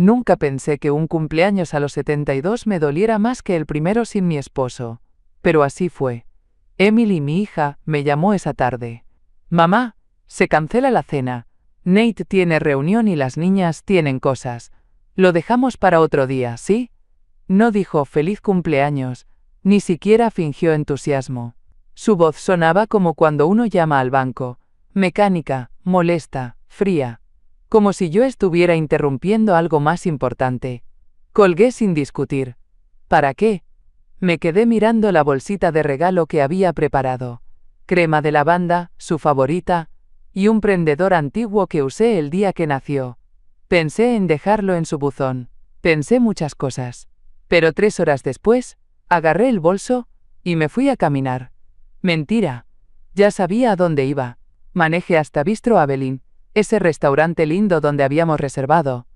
Nunca pensé que un cumpleaños a los 72 me doliera más que el primero sin mi esposo. Pero así fue. Emily, mi hija, me llamó esa tarde. Mamá, se cancela la cena. Nate tiene reunión y las niñas tienen cosas. Lo dejamos para otro día, ¿sí? No dijo feliz cumpleaños, ni siquiera fingió entusiasmo. Su voz sonaba como cuando uno llama al banco, mecánica, molesta, fría. Como si yo estuviera interrumpiendo algo más importante. Colgué sin discutir. ¿Para qué? Me quedé mirando la bolsita de regalo que había preparado. Crema de lavanda, su favorita, y un prendedor antiguo que usé el día que nació. Pensé en dejarlo en su buzón. Pensé muchas cosas. Pero 3 horas después, agarré el bolso y me fui a caminar. Mentira. Ya sabía a dónde iba. Manejé hasta Bistro Avelin, ese restaurante lindo donde habíamos reservado.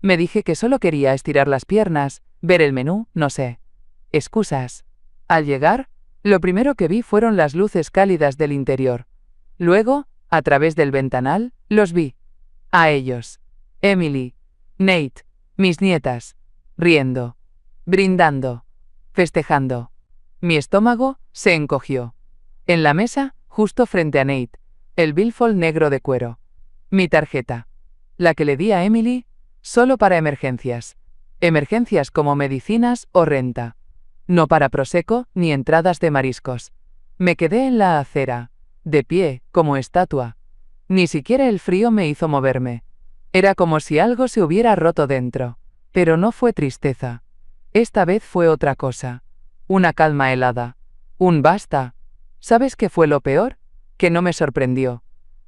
Me dije que solo quería estirar las piernas, ver el menú, no sé. Excusas. Al llegar, lo primero que vi fueron las luces cálidas del interior. Luego, a través del ventanal, los vi. A ellos. Emily, Nate, mis nietas. Riendo. Brindando. Festejando. Mi estómago se encogió. En la mesa, justo frente a Nate, el billfold negro de cuero. Mi tarjeta. La que le di a Emily, solo para emergencias. Emergencias como medicinas o renta. No para prosecco ni entradas de mariscos. Me quedé en la acera, de pie, como estatua. Ni siquiera el frío me hizo moverme. Era como si algo se hubiera roto dentro. Pero no fue tristeza. Esta vez fue otra cosa. Una calma helada. Un basta. ¿Sabes qué fue lo peor? Que no me sorprendió.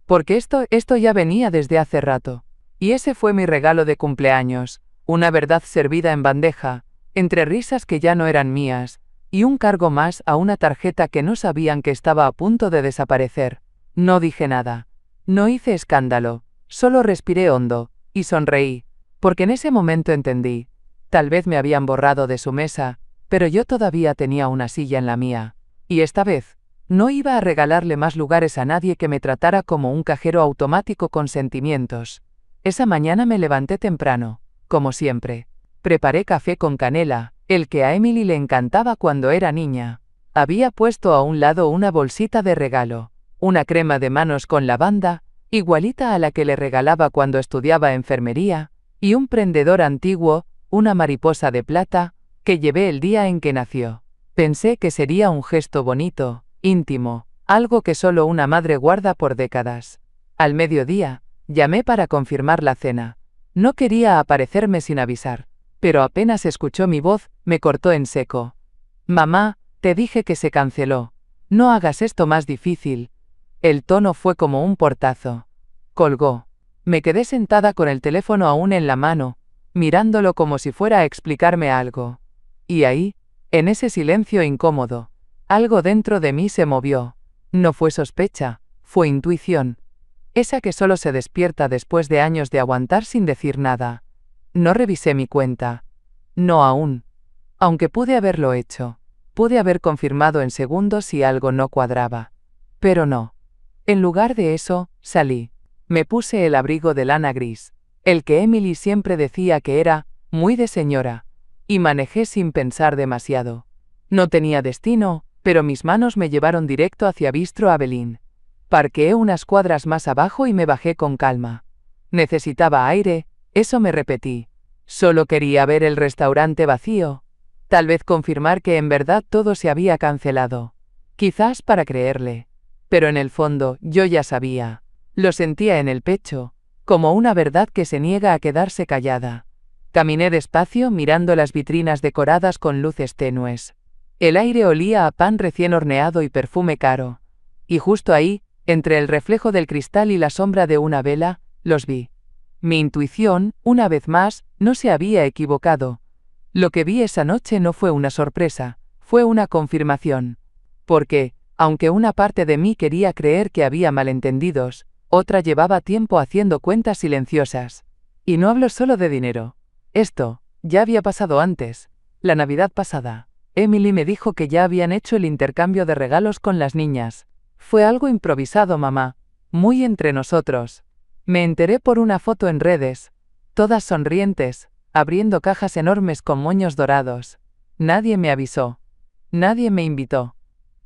Porque esto ya venía desde hace rato. Y ese fue mi regalo de cumpleaños. Una verdad servida en bandeja, entre risas que ya no eran mías, y un cargo más a una tarjeta que no sabían que estaba a punto de desaparecer. No dije nada. No hice escándalo. Solo respiré hondo, y sonreí. Porque en ese momento entendí. Tal vez me habían borrado de su mesa, pero yo todavía tenía una silla en la mía. Y esta vez, no iba a regalarle más lugares a nadie que me tratara como un cajero automático con sentimientos. Esa mañana me levanté temprano, como siempre. Preparé café con canela, el que a Emily le encantaba cuando era niña. Había puesto a un lado una bolsita de regalo, una crema de manos con lavanda, igualita a la que le regalaba cuando estudiaba enfermería, y un prendedor antiguo, una mariposa de plata, que llevé el día en que nació. Pensé que sería un gesto bonito, íntimo, algo que solo una madre guarda por décadas. Al mediodía, llamé para confirmar la cena. No quería aparecerme sin avisar, pero apenas escuchó mi voz, me cortó en seco. Mamá, te dije que se canceló. No hagas esto más difícil. El tono fue como un portazo. Colgó. Me quedé sentada con el teléfono aún en la mano, mirándolo como si fuera a explicarme algo. Y ahí, en ese silencio incómodo, algo dentro de mí se movió. No fue sospecha, fue intuición. Esa que solo se despierta después de años de aguantar sin decir nada. No revisé mi cuenta. No aún. Aunque pude haberlo hecho. Pude haber confirmado en segundos si algo no cuadraba. Pero no. En lugar de eso, salí. Me puse el abrigo de lana gris, el que Emily siempre decía que era muy de señora, y manejé sin pensar demasiado. No tenía destino, pero mis manos me llevaron directo hacia Bistro Avelin. Parqueé unas cuadras más abajo y me bajé con calma. Necesitaba aire, eso me repetí. Solo quería ver el restaurante vacío. Tal vez confirmar que en verdad todo se había cancelado. Quizás para creerle. Pero en el fondo, yo ya sabía. Lo sentía en el pecho, como una verdad que se niega a quedarse callada. Caminé despacio mirando las vitrinas decoradas con luces tenues. El aire olía a pan recién horneado y perfume caro. Y justo ahí, entre el reflejo del cristal y la sombra de una vela, los vi. Mi intuición, una vez más, no se había equivocado. Lo que vi esa noche no fue una sorpresa, fue una confirmación. Porque, aunque una parte de mí quería creer que había malentendidos, otra llevaba tiempo haciendo cuentas silenciosas. Y no hablo solo de dinero. Esto, ya había pasado antes. La Navidad pasada. Emily me dijo que ya habían hecho el intercambio de regalos con las niñas. Fue algo improvisado, mamá. Muy entre nosotros. Me enteré por una foto en redes. Todas sonrientes, abriendo cajas enormes con moños dorados. Nadie me avisó. Nadie me invitó.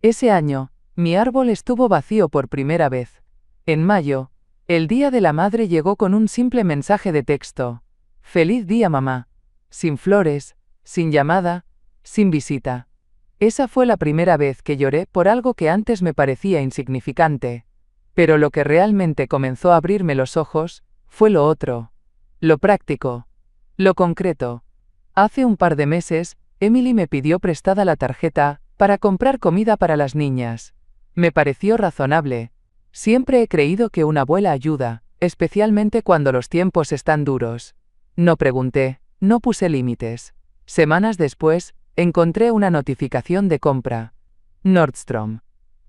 Ese año, mi árbol estuvo vacío por primera vez. En mayo, el Día de la Madre llegó con un simple mensaje de texto. Feliz día, mamá. Sin flores, sin llamada, sin visita. Esa fue la primera vez que lloré por algo que antes me parecía insignificante. Pero lo que realmente comenzó a abrirme los ojos, fue lo otro. Lo práctico. Lo concreto. Hace un par de meses, Emily me pidió prestada la tarjeta, para comprar comida para las niñas. Me pareció razonable. Siempre he creído que una abuela ayuda, especialmente cuando los tiempos están duros. No pregunté, no puse límites. Semanas después, encontré una notificación de compra. Nordstrom.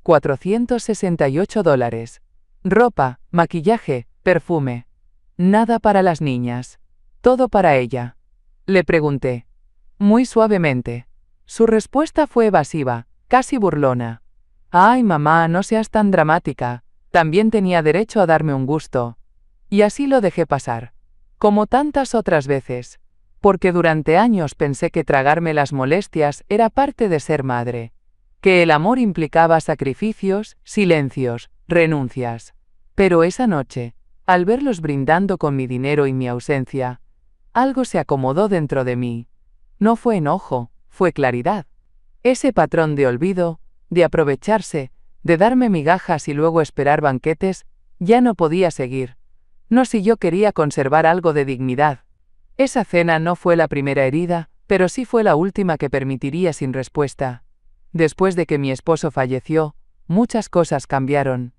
$468. Ropa, maquillaje, perfume. Nada para las niñas. Todo para ella. Le pregunté. Muy suavemente. Su respuesta fue evasiva, casi burlona. Ay, mamá, no seas tan dramática. También tenía derecho a darme un gusto. Y así lo dejé pasar. Como tantas otras veces. Porque durante años pensé que tragarme las molestias era parte de ser madre. Que el amor implicaba sacrificios, silencios, renuncias. Pero esa noche, al verlos brindando con mi dinero y mi ausencia, algo se acomodó dentro de mí. No fue enojo, fue claridad. Ese patrón de olvido, de aprovecharse, de darme migajas y luego esperar banquetes, ya no podía seguir. No si yo quería conservar algo de dignidad. Esa cena no fue la primera herida, pero sí fue la última que permitiría sin respuesta. Después de que mi esposo falleció, muchas cosas cambiaron.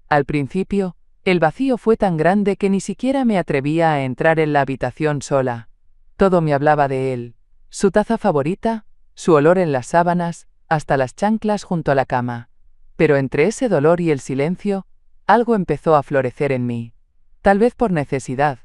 Al principio, el vacío fue tan grande que ni siquiera me atrevía a entrar en la habitación sola. Todo me hablaba de él. Su taza favorita, su olor en las sábanas, hasta las chanclas junto a la cama. Pero entre ese dolor y el silencio, algo empezó a florecer en mí. Tal vez por necesidad.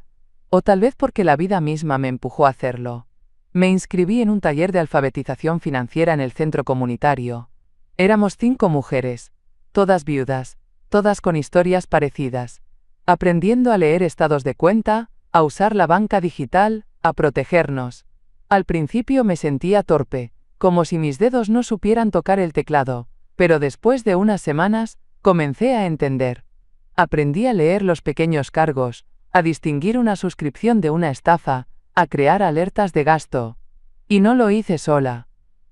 O tal vez porque la vida misma me empujó a hacerlo. Me inscribí en un taller de alfabetización financiera en el centro comunitario. Éramos 5 mujeres, todas viudas, todas con historias parecidas, aprendiendo a leer estados de cuenta, a usar la banca digital, a protegernos. Al principio me sentía torpe, como si mis dedos no supieran tocar el teclado, pero después de unas semanas, comencé a entender. Aprendí a leer los pequeños cargos, a distinguir una suscripción de una estafa, a crear alertas de gasto. Y no lo hice sola.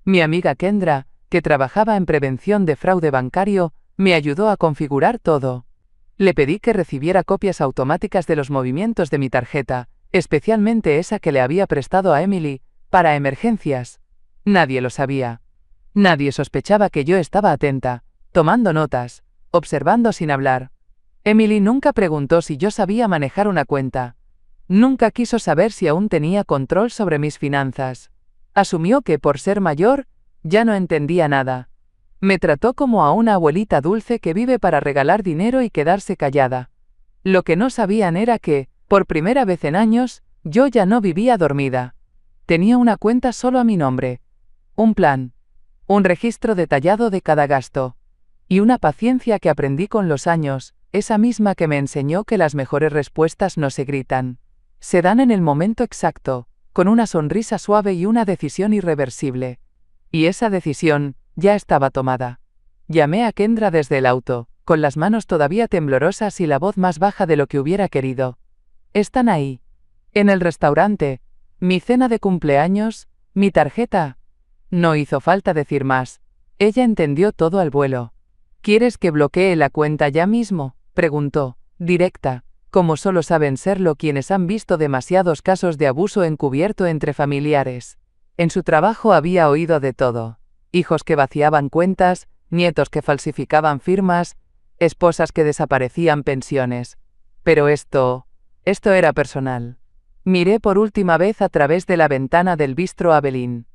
Mi amiga Kendra, que trabajaba en prevención de fraude bancario, me ayudó a configurar todo. Le pedí que recibiera copias automáticas de los movimientos de mi tarjeta, especialmente esa que le había prestado a Emily, para emergencias. Nadie lo sabía. Nadie sospechaba que yo estaba atenta, tomando notas, observando sin hablar. Emily nunca preguntó si yo sabía manejar una cuenta. Nunca quiso saber si aún tenía control sobre mis finanzas. Asumió que por ser mayor, ya no entendía nada. Me trató como a una abuelita dulce que vive para regalar dinero y quedarse callada. Lo que no sabían era que, por primera vez en años, yo ya no vivía dormida. Tenía una cuenta solo a mi nombre. Un plan. Un registro detallado de cada gasto. Y una paciencia que aprendí con los años, esa misma que me enseñó que las mejores respuestas no se gritan. Se dan en el momento exacto, con una sonrisa suave y una decisión irreversible. Y esa decisión, ya estaba tomada. Llamé a Kendra desde el auto, con las manos todavía temblorosas y la voz más baja de lo que hubiera querido. Están ahí. En el restaurante. Mi cena de cumpleaños, mi tarjeta. No hizo falta decir más. Ella entendió todo al vuelo. ¿Quieres que bloquee la cuenta ya mismo?, preguntó, directa, como solo saben serlo quienes han visto demasiados casos de abuso encubierto entre familiares. En su trabajo había oído de todo. Hijos que vaciaban cuentas, nietos que falsificaban firmas, esposas que desaparecían pensiones. Pero esto era personal. Miré por última vez a través de la ventana del bistro Abelín.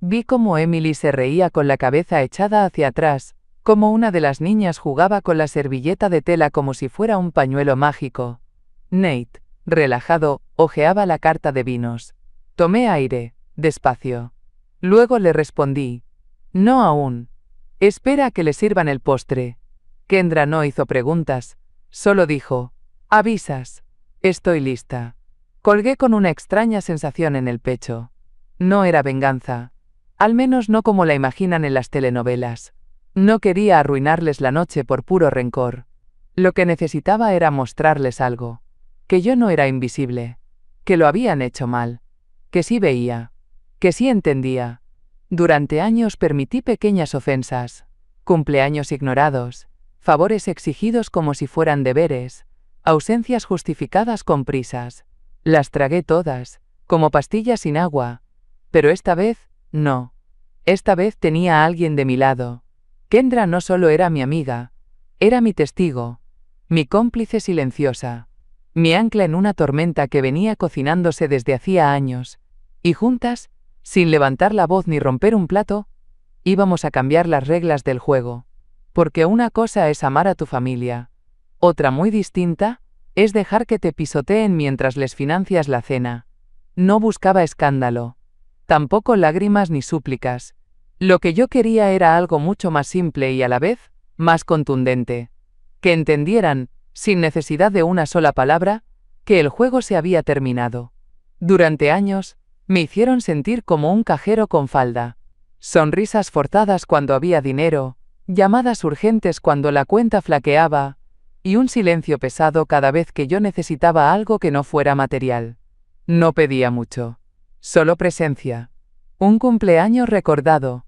Vi cómo Emily se reía con la cabeza echada hacia atrás, como una de las niñas jugaba con la servilleta de tela como si fuera un pañuelo mágico. Nate, relajado, hojeaba la carta de vinos. Tomé aire, despacio. Luego le respondí. No aún. Espera a que le sirvan el postre. Kendra no hizo preguntas, solo dijo. Avisas. Estoy lista. Colgué con una extraña sensación en el pecho. No era venganza. Al menos no como la imaginan en las telenovelas. No quería arruinarles la noche por puro rencor. Lo que necesitaba era mostrarles algo. Que yo no era invisible. Que lo habían hecho mal. Que sí veía. Que sí entendía. Durante años permití pequeñas ofensas. Cumpleaños ignorados. Favores exigidos como si fueran deberes. Ausencias justificadas con prisas. Las tragué todas, como pastillas sin agua. Pero esta vez, no. Esta vez tenía a alguien de mi lado. Kendra no solo era mi amiga, era mi testigo, mi cómplice silenciosa, mi ancla en una tormenta que venía cocinándose desde hacía años, y juntas, sin levantar la voz ni romper un plato, íbamos a cambiar las reglas del juego. Porque una cosa es amar a tu familia, otra muy distinta, es dejar que te pisoteen mientras les financias la cena. No buscaba escándalo, tampoco lágrimas ni súplicas. Lo que yo quería era algo mucho más simple y a la vez, más contundente. Que entendieran, sin necesidad de una sola palabra, que el juego se había terminado. Durante años, me hicieron sentir como un cajero con falda. Sonrisas forzadas cuando había dinero, llamadas urgentes cuando la cuenta flaqueaba, y un silencio pesado cada vez que yo necesitaba algo que no fuera material. No pedía mucho. Solo presencia. Un cumpleaños recordado.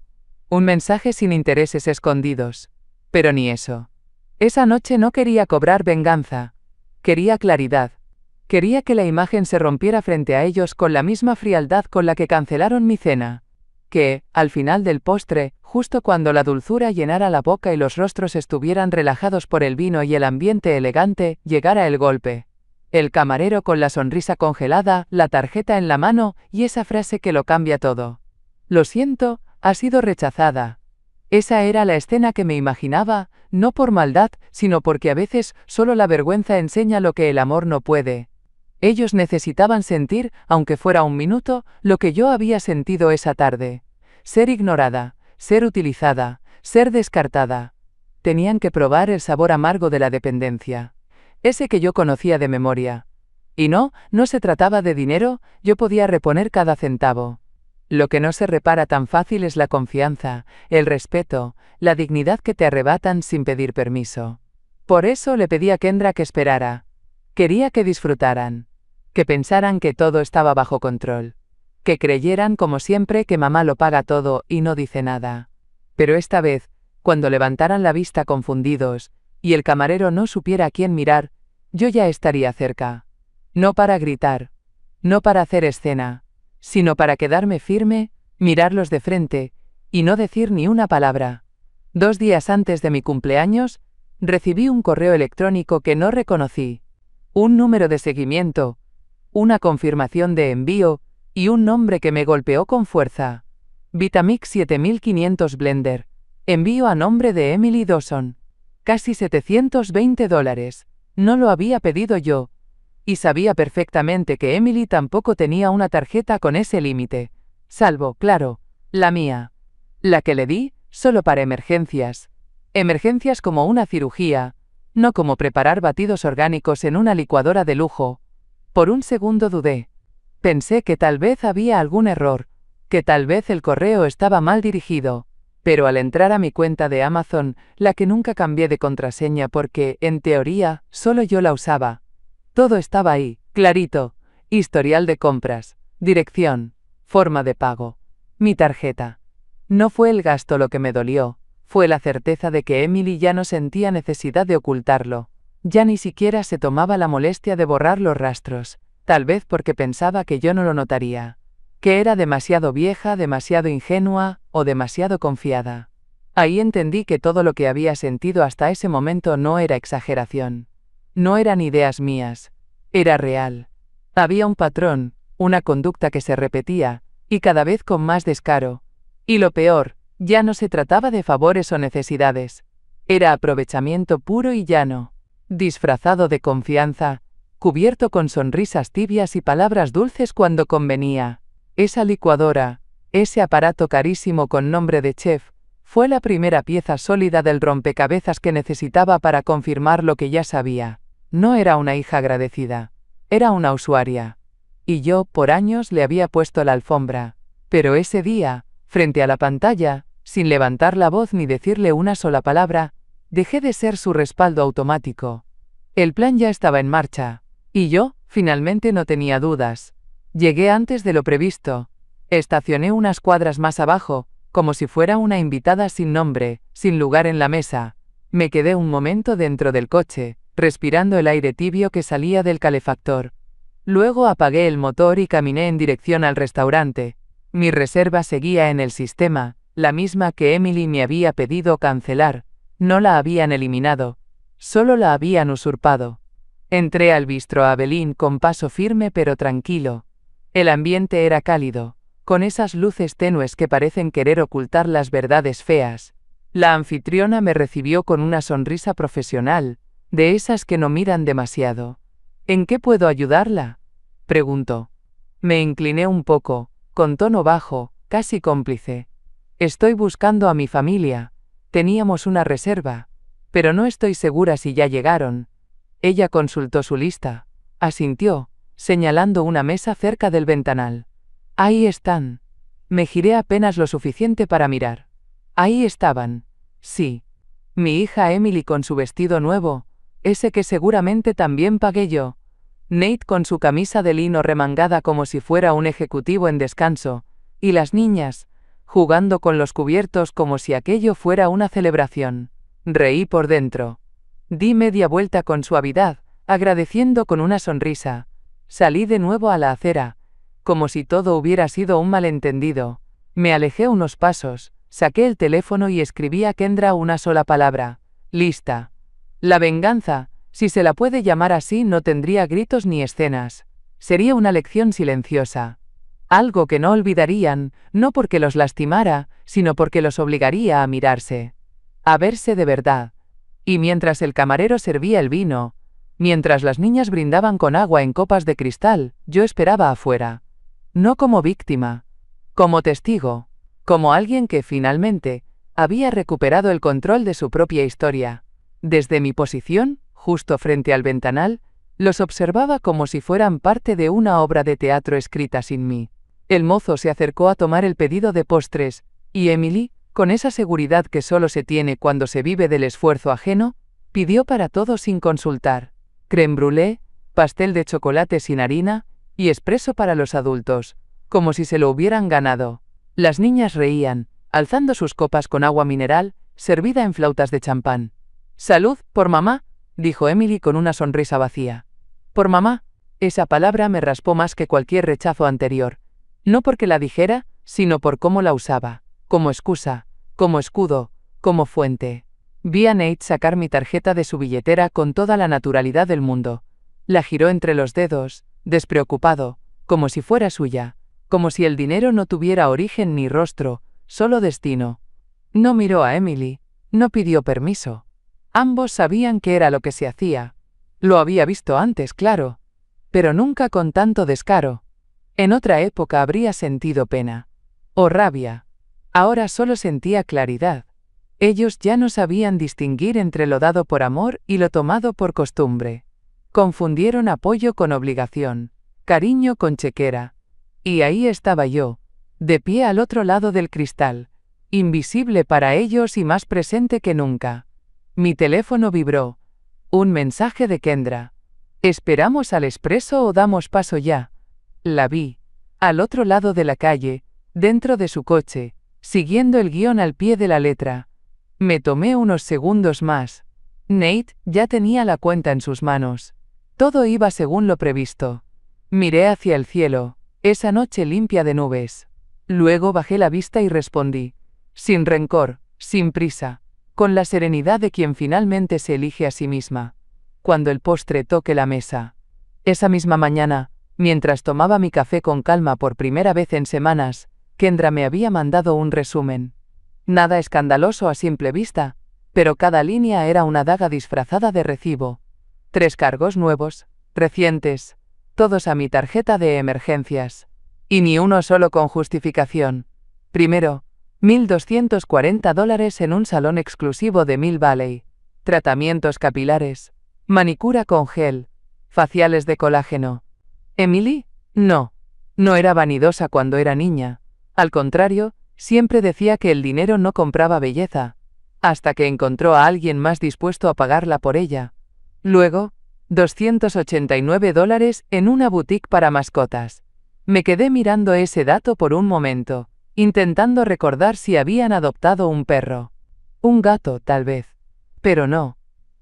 Un mensaje sin intereses escondidos. Pero ni eso. Esa noche no quería cobrar venganza. Quería claridad. Quería que la imagen se rompiera frente a ellos con la misma frialdad con la que cancelaron mi cena. Que, al final del postre, justo cuando la dulzura llenara la boca y los rostros estuvieran relajados por el vino y el ambiente elegante, llegara el golpe. El camarero con la sonrisa congelada, la tarjeta en la mano y esa frase que lo cambia todo. Lo siento, ha sido rechazada. Esa era la escena que me imaginaba, no por maldad, sino porque a veces solo la vergüenza enseña lo que el amor no puede. Ellos necesitaban sentir, aunque fuera un minuto, lo que yo había sentido esa tarde. Ser ignorada, ser utilizada, ser descartada. Tenían que probar el sabor amargo de la dependencia. Ese que yo conocía de memoria. Y no se trataba de dinero, yo podía reponer cada centavo. Lo que no se repara tan fácil es la confianza, el respeto, la dignidad que te arrebatan sin pedir permiso. Por eso le pedí a Kendra que esperara. Quería que disfrutaran. Que pensaran que todo estaba bajo control. Que creyeran, como siempre, que mamá lo paga todo y no dice nada. Pero esta vez, cuando levantaran la vista confundidos, y el camarero no supiera a quién mirar, yo ya estaría cerca. No para gritar, no para hacer escena, sino para quedarme firme, mirarlos de frente, y no decir ni una palabra. 2 días antes de mi cumpleaños, recibí un correo electrónico que no reconocí. Un número de seguimiento, una confirmación de envío, y un nombre que me golpeó con fuerza. Vitamix 7500 Blender. Envío a nombre de Emily Dawson. Casi $720. No lo había pedido yo. Y sabía perfectamente que Emily tampoco tenía una tarjeta con ese límite. Salvo, claro, la mía. La que le di, solo para emergencias. Emergencias como una cirugía, no como preparar batidos orgánicos en una licuadora de lujo. Por un segundo dudé. Pensé que tal vez había algún error, que tal vez el correo estaba mal dirigido, pero al entrar a mi cuenta de Amazon, la que nunca cambié de contraseña porque, en teoría, solo yo la usaba. Todo estaba ahí, clarito. Historial de compras, dirección, forma de pago, mi tarjeta. No fue el gasto lo que me dolió, fue la certeza de que Emily ya no sentía necesidad de ocultarlo. Ya ni siquiera se tomaba la molestia de borrar los rastros, tal vez porque pensaba que yo no lo notaría. Que era demasiado vieja, demasiado ingenua, o demasiado confiada. Ahí entendí que todo lo que había sentido hasta ese momento no era exageración. No eran ideas mías. Era real. Había un patrón, una conducta que se repetía, y cada vez con más descaro. Y lo peor, ya no se trataba de favores o necesidades. Era aprovechamiento puro y llano. Disfrazado de confianza, cubierto con sonrisas tibias y palabras dulces cuando convenía. Esa licuadora, ese aparato carísimo con nombre de chef, fue la primera pieza sólida del rompecabezas que necesitaba para confirmar lo que ya sabía. No era una hija agradecida. Era una usuaria. y yo, por años, le había puesto la alfombra. Pero ese día, frente a la pantalla, sin levantar la voz ni decirle una sola palabra, dejé de ser su respaldo automático. El plan ya estaba en marcha, y yo, finalmente, no tenía dudas. Llegué antes de lo previsto. Estacioné unas cuadras más abajo, como si fuera una invitada sin nombre, sin lugar en la mesa. Me quedé un momento dentro del coche, respirando el aire tibio que salía del calefactor. Luego apagué el motor y caminé en dirección al restaurante. Mi reserva seguía en el sistema, la misma que Emily me había pedido cancelar. No la habían eliminado, solo la habían usurpado. Entré al bistro Abelín con paso firme pero tranquilo. El ambiente era cálido, con esas luces tenues que parecen querer ocultar las verdades feas. La anfitriona me recibió con una sonrisa profesional, de esas que no miran demasiado. ¿En qué puedo ayudarla?, preguntó. Me incliné un poco, con tono bajo, casi cómplice. Estoy buscando a mi familia. Teníamos una reserva, pero no estoy segura si ya llegaron. Ella consultó su lista. Asintió, señalando una mesa cerca del ventanal. Ahí están. Me giré apenas lo suficiente para mirar. Ahí estaban. Sí. Mi hija Emily con su vestido nuevo, ese que seguramente también pagué yo. Nate con su camisa de lino remangada como si fuera un ejecutivo en descanso, y las niñas, jugando con los cubiertos como si aquello fuera una celebración. Reí por dentro. Di media vuelta con suavidad, agradeciendo con una sonrisa. Salí de nuevo a la acera, como si todo hubiera sido un malentendido. Me alejé unos pasos, saqué el teléfono y escribí a Kendra una sola palabra. Lista. La venganza, si se la puede llamar así, no tendría gritos ni escenas. Sería una lección silenciosa. Algo que no olvidarían, no porque los lastimara, sino porque los obligaría a mirarse. A verse de verdad. Y mientras el camarero servía el vino, mientras las niñas brindaban con agua en copas de cristal, yo esperaba afuera. No como víctima. Como testigo. Como alguien que, finalmente, había recuperado el control de su propia historia. Desde mi posición, justo frente al ventanal, los observaba como si fueran parte de una obra de teatro escrita sin mí. El mozo se acercó a tomar el pedido de postres, y Emily, con esa seguridad que solo se tiene cuando se vive del esfuerzo ajeno, pidió para todos sin consultar. Crème brûlée, pastel de chocolate sin harina, y espresso para los adultos, como si se lo hubieran ganado. Las niñas reían, alzando sus copas con agua mineral, servida en flautas de champán. «Salud, por mamá», dijo Emily con una sonrisa vacía. «Por mamá». Esa palabra me raspó más que cualquier rechazo anterior. No porque la dijera, sino por cómo la usaba. Como excusa, como escudo, como fuente. Vi a Nate sacar mi tarjeta de su billetera con toda la naturalidad del mundo. La giró entre los dedos, despreocupado, como si fuera suya, como si el dinero no tuviera origen ni rostro, solo destino. No miró a Emily, no pidió permiso. Ambos sabían qué era lo que se hacía. Lo había visto antes, claro, pero nunca con tanto descaro. En otra época habría sentido pena. O rabia. Ahora solo sentía claridad. Ellos ya no sabían distinguir entre lo dado por amor y lo tomado por costumbre. Confundieron apoyo con obligación, cariño con chequera. Y ahí estaba yo, de pie al otro lado del cristal, invisible para ellos y más presente que nunca. Mi teléfono vibró. Un mensaje de Kendra. ¿Esperamos al expreso o damos paso ya? La vi. Al otro lado de la calle, dentro de su coche, siguiendo el guión al pie de la letra. Me tomé unos segundos más. Nate ya tenía la cuenta en sus manos. Todo iba según lo previsto. Miré hacia el cielo, esa noche limpia de nubes. Luego bajé la vista y respondí. Sin rencor, sin prisa, con la serenidad de quien finalmente se elige a sí misma. Cuando el postre toque la mesa. Esa misma mañana, mientras tomaba mi café con calma por primera vez en semanas, Kendra me había mandado un resumen. Nada escandaloso a simple vista, pero cada línea era una daga disfrazada de recibo. 3 cargos nuevos, recientes, todos a mi tarjeta de emergencias. Y ni uno solo con justificación. Primero, $1,240 en un salón exclusivo de Mill Valley. Tratamientos capilares, manicura con gel, faciales de colágeno. Emily, No, no era vanidosa cuando era niña. Al contrario, siempre decía que el dinero no compraba belleza, hasta que encontró a alguien más dispuesto a pagarla por ella. Luego, $289 en una boutique para mascotas. Me quedé mirando ese dato por un momento, intentando recordar si habían adoptado un perro. Un gato, tal vez. Pero no.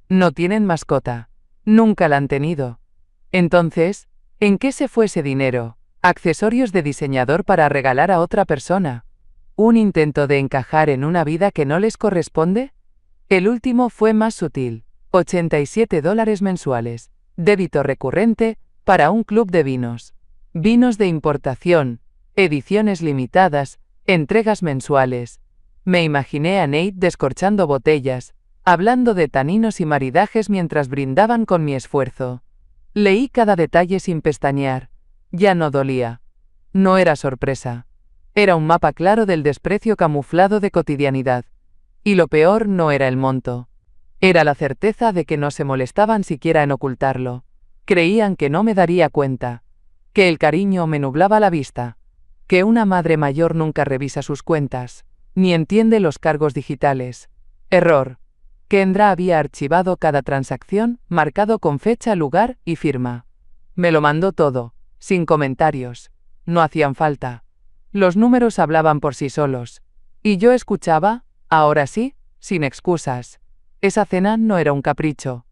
No tienen mascota. Nunca la han tenido. Entonces, ¿en qué se fue ese dinero? Accesorios de diseñador para regalar a otra persona. ¿Un intento de encajar en una vida que no les corresponde? El último fue más sutil. $87 mensuales. Débito recurrente, para un club de vinos. Vinos de importación, ediciones limitadas, entregas mensuales. Me imaginé a Nate descorchando botellas, hablando de taninos y maridajes mientras brindaban con mi esfuerzo. Leí cada detalle sin pestañear. Ya no dolía. No era sorpresa. Era un mapa claro del desprecio camuflado de cotidianidad. Y lo peor no era el monto. Era la certeza de que no se molestaban siquiera en ocultarlo. Creían que no me daría cuenta. Que el cariño me nublaba la vista. Que una madre mayor nunca revisa sus cuentas, ni entiende los cargos digitales. Error. Kendra había archivado cada transacción, marcado con fecha, lugar y firma. Me lo mandó todo, sin comentarios. No hacían falta. Los números hablaban por sí solos. Y yo escuchaba, ahora sí, sin excusas. Esa cena no era un capricho.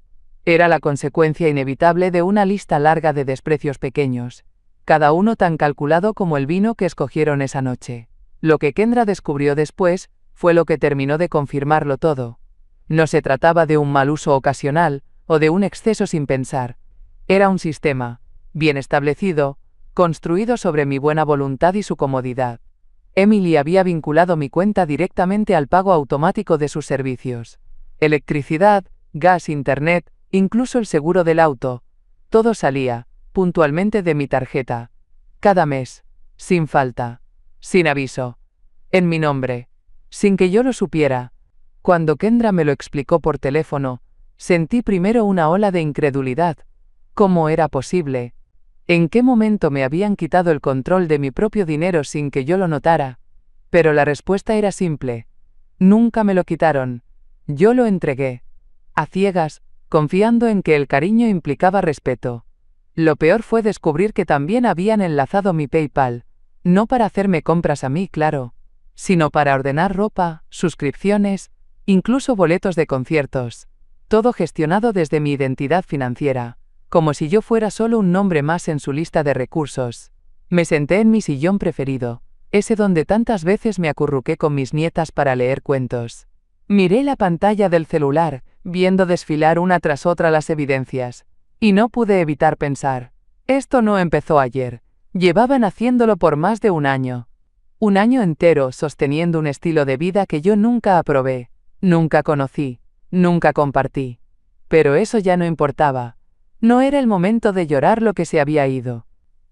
Era la consecuencia inevitable de una lista larga de desprecios pequeños, cada uno tan calculado como el vino que escogieron esa noche. Lo que Kendra descubrió después fue lo que terminó de confirmarlo todo. No se trataba de un mal uso ocasional o de un exceso sin pensar. Era un sistema, bien establecido, construido sobre mi buena voluntad y su comodidad. Emily había vinculado mi cuenta directamente al pago automático de sus servicios. Electricidad, gas, internet, incluso el seguro del auto. Todo salía, puntualmente de mi tarjeta. Cada mes. Sin falta. Sin aviso. En mi nombre. Sin que yo lo supiera. Cuando Kendra me lo explicó por teléfono, sentí primero una ola de incredulidad. ¿Cómo era posible? ¿En qué momento me habían quitado el control de mi propio dinero sin que yo lo notara? Pero la respuesta era simple. Nunca me lo quitaron. Yo lo entregué. A ciegas, confiando en que el cariño implicaba respeto. Lo peor fue descubrir que también habían enlazado mi PayPal, no para hacerme compras a mí, claro, sino para ordenar ropa, suscripciones, incluso boletos de conciertos. Todo gestionado desde mi identidad financiera, como si yo fuera solo un nombre más en su lista de recursos. Me senté en mi sillón preferido, ese donde tantas veces me acurruqué con mis nietas para leer cuentos. Miré la pantalla del celular, viendo desfilar una tras otra las evidencias, y no pude evitar pensar, esto no empezó ayer, llevaban haciéndolo por más de un año. Un año entero sosteniendo un estilo de vida que yo nunca aprobé, nunca conocí, nunca compartí. Pero eso ya no importaba. No era el momento de llorar lo que se había ido.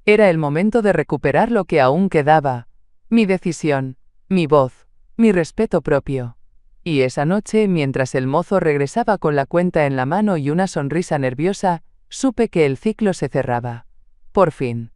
Era el momento de recuperar lo que aún quedaba. Mi decisión, mi voz, mi respeto propio. Y esa noche, mientras el mozo regresaba con la cuenta en la mano y una sonrisa nerviosa, supe que el ciclo se cerraba. Por fin.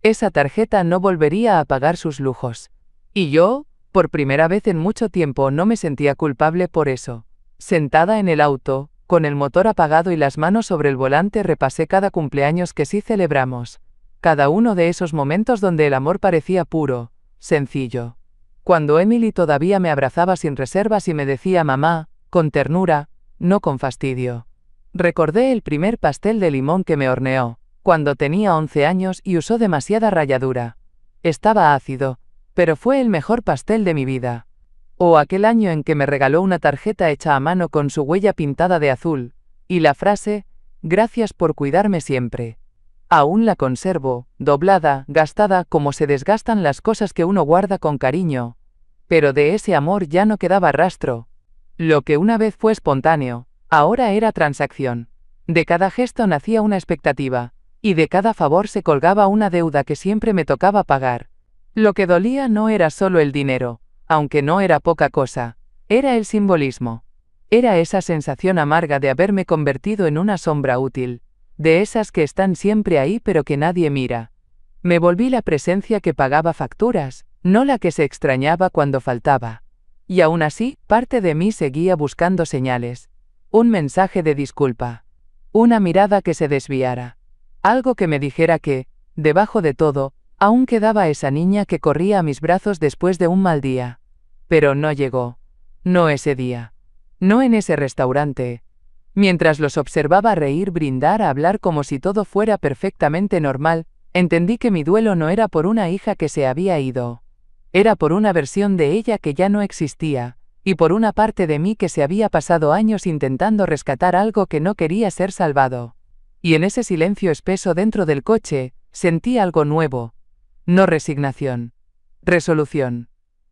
Esa tarjeta no volvería a pagar sus lujos. Y yo, por primera vez en mucho tiempo, no me sentía culpable por eso. Sentada en el auto, con el motor apagado y las manos sobre el volante, repasé cada cumpleaños que sí celebramos. Cada uno de esos momentos donde el amor parecía puro, sencillo. Cuando Emily todavía me abrazaba sin reservas y me decía mamá, con ternura, no con fastidio. Recordé el primer pastel de limón que me horneó, cuando tenía 11 años y usó demasiada ralladura. Estaba ácido, pero fue el mejor pastel de mi vida. O aquel año en que me regaló una tarjeta hecha a mano con su huella pintada de azul, y la frase, gracias por cuidarme siempre. Aún la conservo, doblada, gastada como se desgastan las cosas que uno guarda con cariño. Pero de ese amor ya no quedaba rastro. Lo que una vez fue espontáneo, ahora era transacción. De cada gesto nacía una expectativa, y de cada favor se colgaba una deuda que siempre me tocaba pagar. Lo que dolía no era solo el dinero, aunque no era poca cosa, era el simbolismo. Era esa sensación amarga de haberme convertido en una sombra útil, de esas que están siempre ahí pero que nadie mira. Me volví la presencia que pagaba facturas, no la que se extrañaba cuando faltaba. Y aún así, parte de mí seguía buscando señales. Un mensaje de disculpa. Una mirada que se desviara. Algo que me dijera que, debajo de todo, aún quedaba esa niña que corría a mis brazos después de un mal día. Pero no llegó. No ese día. No en ese restaurante. Mientras los observaba reír, brindar, hablar como si todo fuera perfectamente normal, entendí que mi duelo no era por una hija que se había ido. Era por una versión de ella que ya no existía, y por una parte de mí que se había pasado años intentando rescatar algo que no quería ser salvado. Y en ese silencio espeso dentro del coche, sentí algo nuevo. No resignación. Resolución.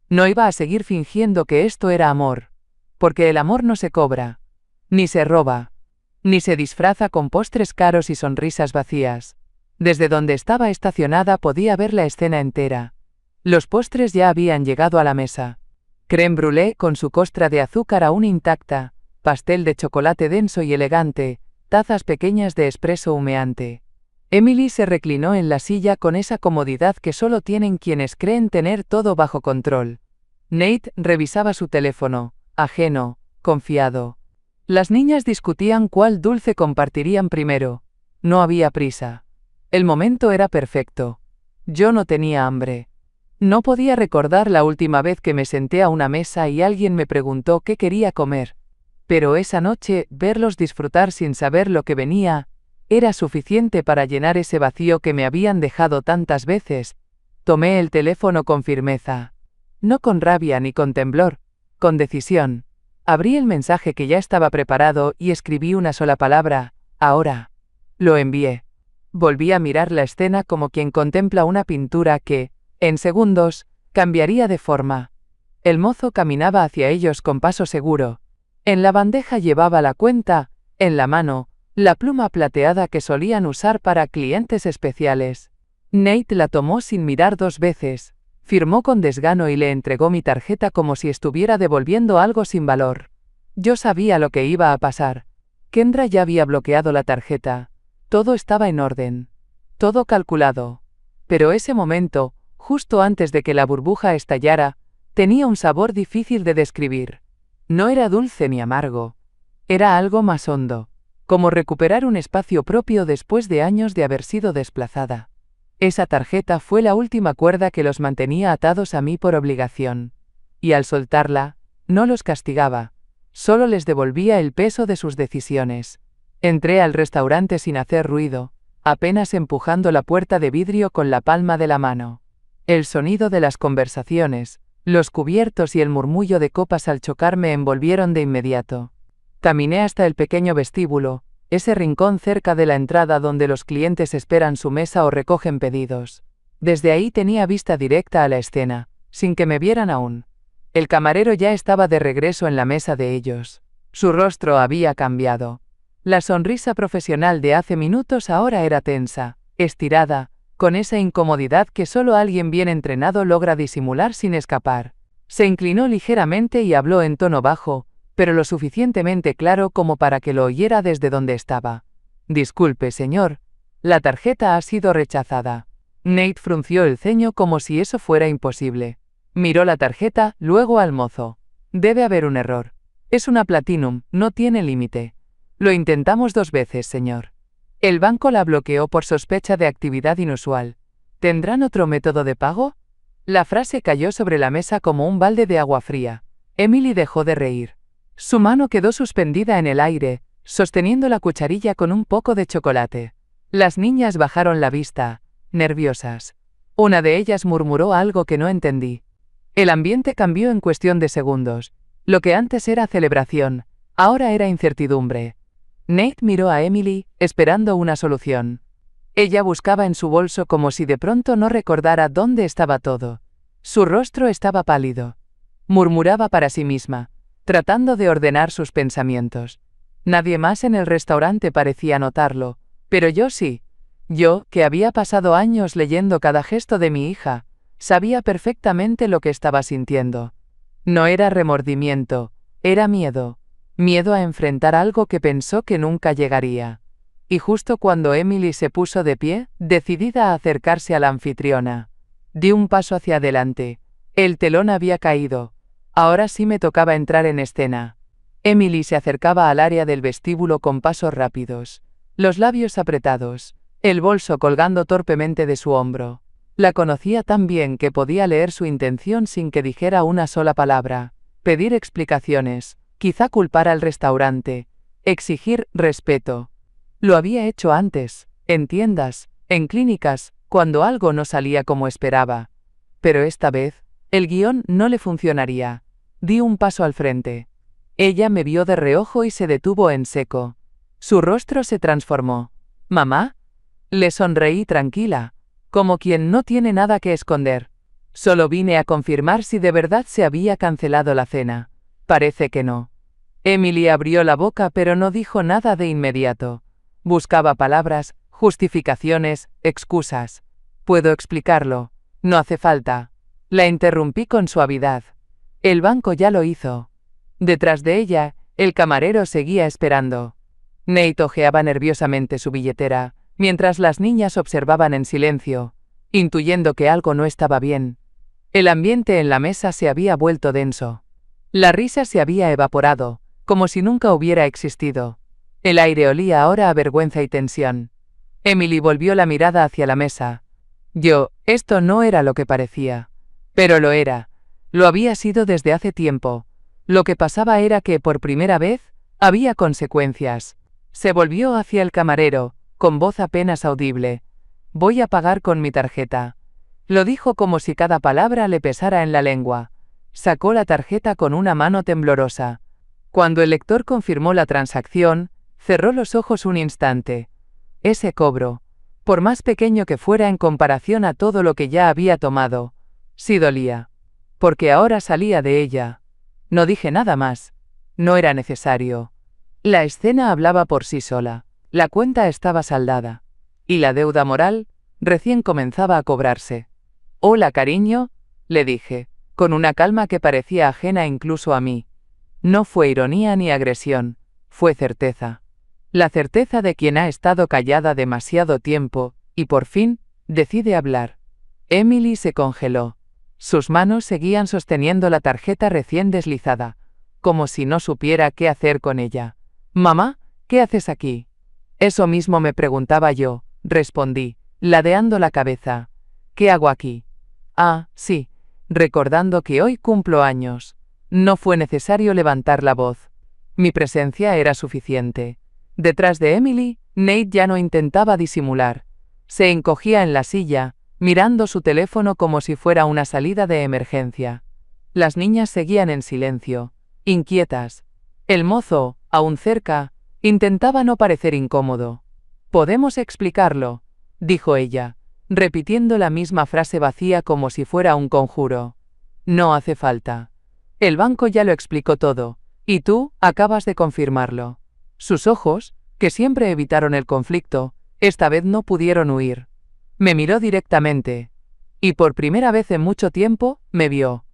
No iba a seguir fingiendo que esto era amor. Porque el amor no se cobra. Ni se roba. Ni se disfraza con postres caros y sonrisas vacías. Desde donde estaba estacionada podía ver la escena entera. Los postres ya habían llegado a la mesa. Crème brûlée con su costra de azúcar aún intacta, pastel de chocolate denso y elegante, tazas pequeñas de espresso humeante. Emily se reclinó en la silla con esa comodidad que solo tienen quienes creen tener todo bajo control. Nate revisaba su teléfono, ajeno, confiado. Las niñas discutían cuál dulce compartirían primero. No había prisa. El momento era perfecto. Yo no tenía hambre. No podía recordar la última vez que me senté a una mesa y alguien me preguntó qué quería comer. Pero esa noche, verlos disfrutar sin saber lo que venía, era suficiente para llenar ese vacío que me habían dejado tantas veces. Tomé el teléfono con firmeza. No con rabia ni con temblor, con decisión. Abrí el mensaje que ya estaba preparado y escribí una sola palabra, ahora. Lo envié. Volví a mirar la escena como quien contempla una pintura que, en segundos, cambiaría de forma. El mozo caminaba hacia ellos con paso seguro. En la bandeja llevaba la cuenta, en la mano, la pluma plateada que solían usar para clientes especiales. Nate la tomó sin mirar dos veces, firmó con desgano y le entregó mi tarjeta como si estuviera devolviendo algo sin valor. Yo sabía lo que iba a pasar. Kendra ya había bloqueado la tarjeta. Todo estaba en orden. Todo calculado. Pero ese momento, justo antes de que la burbuja estallara, tenía un sabor difícil de describir. No era dulce ni amargo. Era algo más hondo. Como recuperar un espacio propio después de años de haber sido desplazada. Esa tarjeta fue la última cuerda que los mantenía atados a mí por obligación. Y al soltarla, no los castigaba. Solo les devolvía el peso de sus decisiones. Entré al restaurante sin hacer ruido, apenas empujando la puerta de vidrio con la palma de la mano. El sonido de las conversaciones, los cubiertos y el murmullo de copas al chocar me envolvieron de inmediato. Caminé hasta el pequeño vestíbulo, ese rincón cerca de la entrada donde los clientes esperan su mesa o recogen pedidos. Desde ahí tenía vista directa a la escena, sin que me vieran aún. El camarero ya estaba de regreso en la mesa de ellos. Su rostro había cambiado. La sonrisa profesional de hace minutos ahora era tensa, estirada, con esa incomodidad que solo alguien bien entrenado logra disimular sin escapar. Se inclinó ligeramente y habló en tono bajo, pero lo suficientemente claro como para que lo oyera desde donde estaba. Disculpe, señor. La tarjeta ha sido rechazada. Nate frunció el ceño como si eso fuera imposible. Miró la tarjeta, luego al mozo. Debe haber un error. Es una Platinum, no tiene límite. Lo intentamos 2 veces, señor. El banco la bloqueó por sospecha de actividad inusual. ¿Tendrán otro método de pago? La frase cayó sobre la mesa como un balde de agua fría. Emily dejó de reír. Su mano quedó suspendida en el aire, sosteniendo la cucharilla con un poco de chocolate. Las niñas bajaron la vista, nerviosas. Una de ellas murmuró algo que no entendí. El ambiente cambió en cuestión de segundos. Lo que antes era celebración, ahora era incertidumbre. Nate miró a Emily, esperando una solución. Ella buscaba en su bolso como si de pronto no recordara dónde estaba todo. Su rostro estaba pálido. Murmuraba para sí misma, tratando de ordenar sus pensamientos. Nadie más en el restaurante parecía notarlo, pero yo sí. Yo, que había pasado años leyendo cada gesto de mi hija, sabía perfectamente lo que estaba sintiendo. No era remordimiento, era miedo. Miedo a enfrentar algo que pensó que nunca llegaría. y justo cuando Emily se puso de pie, decidida a acercarse a la anfitriona, di un paso hacia adelante. El telón había caído. Ahora sí me tocaba entrar en escena. Emily se acercaba al área del vestíbulo con pasos rápidos, los labios apretados, el bolso colgando torpemente de su hombro. La conocía tan bien que podía leer su intención sin que dijera una sola palabra. Pedir explicaciones, quizá culpar al restaurante, exigir respeto. Lo había hecho antes, en tiendas, en clínicas, cuando algo no salía como esperaba. Pero esta vez, el guión no le funcionaría. Di un paso al frente. Ella me vio de reojo y se detuvo en seco. Su rostro se transformó. ¿Mamá? Le sonreí tranquila, como quien no tiene nada que esconder. Solo vine a confirmar si de verdad se había cancelado la cena. Parece que no. Emily abrió la boca pero no dijo nada de inmediato. Buscaba palabras, justificaciones, excusas. Puedo explicarlo. No hace falta. La interrumpí con suavidad. El banco ya lo hizo. Detrás de ella, el camarero seguía esperando. Nate hojeaba nerviosamente su billetera, mientras las niñas observaban en silencio, intuyendo que algo no estaba bien. El ambiente en la mesa se había vuelto denso. La risa se había evaporado, como si nunca hubiera existido. El aire olía ahora a vergüenza y tensión. Emily volvió la mirada hacia la mesa. Esto no era lo que parecía. Pero lo era. Lo había sido desde hace tiempo. Lo que pasaba era que, por primera vez, había consecuencias. Se volvió hacia el camarero, con voz apenas audible. Voy a pagar con mi tarjeta. Lo dijo como si cada palabra le pesara en la lengua. Sacó la tarjeta con una mano temblorosa. Cuando el lector confirmó la transacción, cerró los ojos un instante. Ese cobro, por más pequeño que fuera en comparación a todo lo que ya había tomado, sí dolía. Porque ahora salía de ella. No dije nada más. No era necesario. La escena hablaba por sí sola. La cuenta estaba saldada. Y la deuda moral recién comenzaba a cobrarse. Hola, cariño, le dije, con una calma que parecía ajena incluso a mí. No fue ironía ni agresión, fue certeza. La certeza de quien ha estado callada demasiado tiempo, y por fin, decide hablar. Emily se congeló. Sus manos seguían sosteniendo la tarjeta recién deslizada, como si no supiera qué hacer con ella. «Mamá, ¿qué haces aquí?» «Eso mismo me preguntaba yo», respondí, ladeando la cabeza. «¿Qué hago aquí?» «Ah, sí», recordando que hoy cumplo años. No fue necesario levantar la voz. Mi presencia era suficiente. Detrás de Emily, Nate ya no intentaba disimular. Se encogía en la silla, mirando su teléfono como si fuera una salida de emergencia. Las niñas seguían en silencio, inquietas. El mozo, aún cerca, intentaba no parecer incómodo. «Podemos explicarlo», dijo ella, repitiendo la misma frase vacía como si fuera un conjuro. «No hace falta. El banco ya lo explicó todo, y tú acabas de confirmarlo». Sus ojos, que siempre evitaron el conflicto, esta vez no pudieron huir. Me miró directamente. Y por primera vez en mucho tiempo, me vio.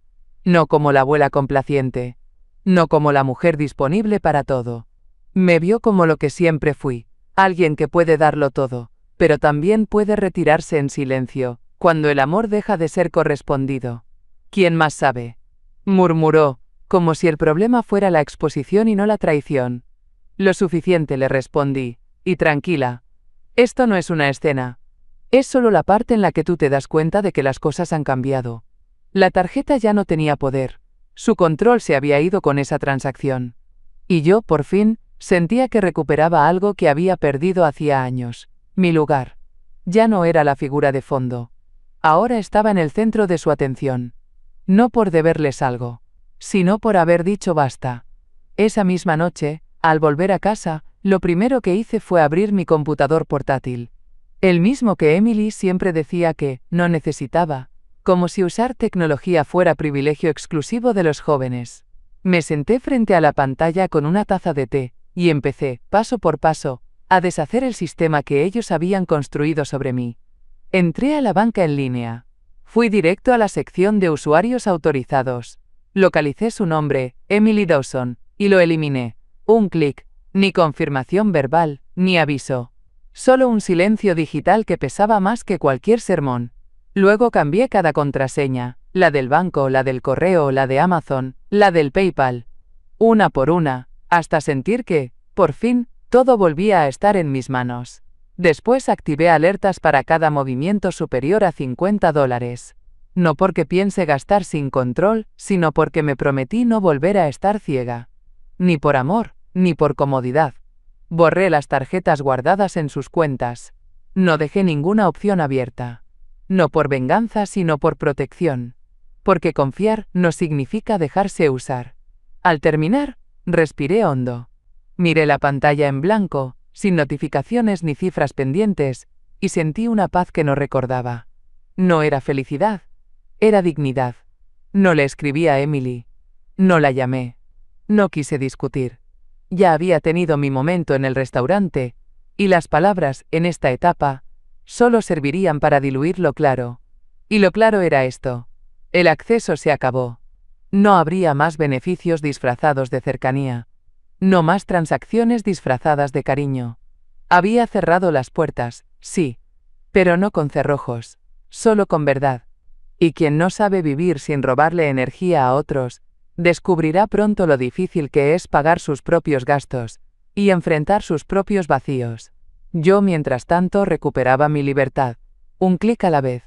No como la abuela complaciente. No como la mujer disponible para todo. Me vio como lo que siempre fui, alguien que puede darlo todo, pero también puede retirarse en silencio, cuando el amor deja de ser correspondido. ¿Quién más sabe?, murmuró, como si el problema fuera la exposición y no la traición. Lo suficiente, le respondí, y tranquila. Esto no es una escena. Es solo la parte en la que tú te das cuenta de que las cosas han cambiado. La tarjeta ya no tenía poder. Su control se había ido con esa transacción. Y yo, por fin, sentía que recuperaba algo que había perdido hacía años. Mi lugar. Ya no era la figura de fondo. Ahora estaba en el centro de su atención. No por deberles algo, sino por haber dicho basta. Esa misma noche, al volver a casa, lo primero que hice fue abrir mi computador portátil. El mismo que Emily siempre decía que no necesitaba, como si usar tecnología fuera privilegio exclusivo de los jóvenes. Me senté frente a la pantalla con una taza de té, y empecé, paso por paso, a deshacer el sistema que ellos habían construido sobre mí. Entré a la banca en línea. Fui directo a la sección de usuarios autorizados. Localicé su nombre, Emily Dawson, y lo eliminé. Un clic, ni confirmación verbal, ni aviso. Solo un silencio digital que pesaba más que cualquier sermón. Luego cambié cada contraseña, la del banco, la del correo, la de Amazon, la del PayPal. Una por una, hasta sentir que, por fin, todo volvía a estar en mis manos. Después activé alertas para cada movimiento superior a $50. No porque piense gastar sin control, sino porque me prometí no volver a estar ciega. Ni por amor, ni por comodidad. Borré las tarjetas guardadas en sus cuentas. No dejé ninguna opción abierta. No por venganza, sino por protección. Porque confiar no significa dejarse usar. Al terminar, respiré hondo. Miré la pantalla en blanco, sin notificaciones ni cifras pendientes, y sentí una paz que no recordaba. No era felicidad, era dignidad. No le escribí a Emily. No la llamé. No quise discutir. Ya había tenido mi momento en el restaurante, y las palabras, en esta etapa, solo servirían para diluir lo claro. Y lo claro era esto. El acceso se acabó. No habría más beneficios disfrazados de cercanía. No más transacciones disfrazadas de cariño. Había cerrado las puertas, sí, pero no con cerrojos, solo con verdad. Y quien no sabe vivir sin robarle energía a otros, descubrirá pronto lo difícil que es pagar sus propios gastos y enfrentar sus propios vacíos. Yo, mientras tanto, recuperaba mi libertad, un clic a la vez.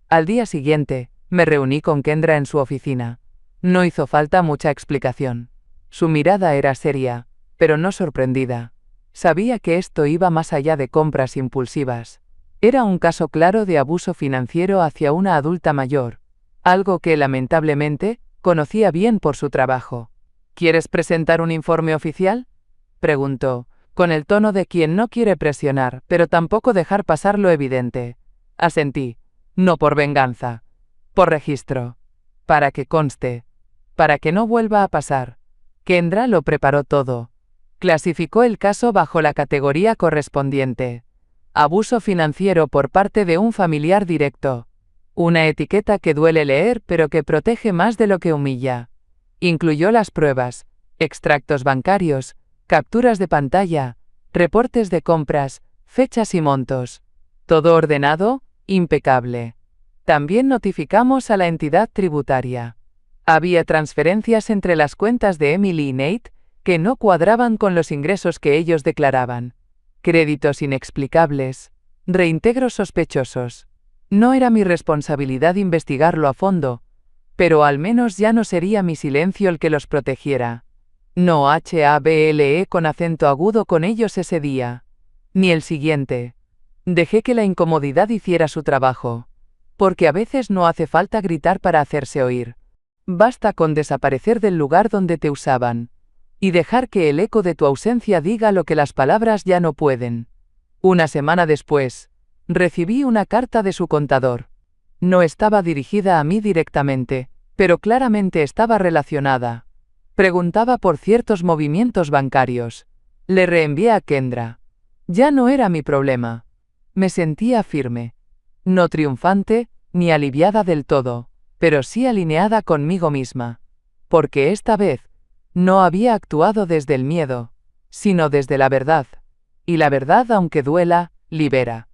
Al día siguiente, me reuní con Kendra en su oficina. No hizo falta mucha explicación. Su mirada era seria, pero no sorprendida. Sabía que esto iba más allá de compras impulsivas. Era un caso claro de abuso financiero hacia una adulta mayor, algo que, lamentablemente, conocía bien por su trabajo. ¿Quieres presentar un informe oficial?, preguntó, con el tono de quien no quiere presionar, pero tampoco dejar pasar lo evidente. Asentí. No por venganza. Por registro. Para que conste. Para que no vuelva a pasar. Kendra lo preparó todo. Clasificó el caso bajo la categoría correspondiente. Abuso financiero por parte de un familiar directo. Una etiqueta que duele leer pero que protege más de lo que humilla. Incluyó las pruebas, extractos bancarios, capturas de pantalla, reportes de compras, fechas y montos. Todo ordenado, impecable. También notificamos a la entidad tributaria. Había transferencias entre las cuentas de Emily y Nate que no cuadraban con los ingresos que ellos declaraban. Créditos inexplicables, reintegros sospechosos. No era mi responsabilidad investigarlo a fondo, pero al menos ya no sería mi silencio el que los protegiera. No hable con acento agudo con ellos ese día. Ni el siguiente. Dejé que la incomodidad hiciera su trabajo. Porque a veces no hace falta gritar para hacerse oír. Basta con desaparecer del lugar donde te usaban. Y dejar que el eco de tu ausencia diga lo que las palabras ya no pueden. Una semana después, recibí una carta de su contador. No estaba dirigida a mí directamente, pero claramente estaba relacionada. Preguntaba por ciertos movimientos bancarios. Le reenvié a Kendra. Ya no era mi problema. Me sentía firme. No triunfante, ni aliviada del todo, pero sí alineada conmigo misma. Porque esta vez, no había actuado desde el miedo, sino desde la verdad. Y la verdad, aunque duela, libera.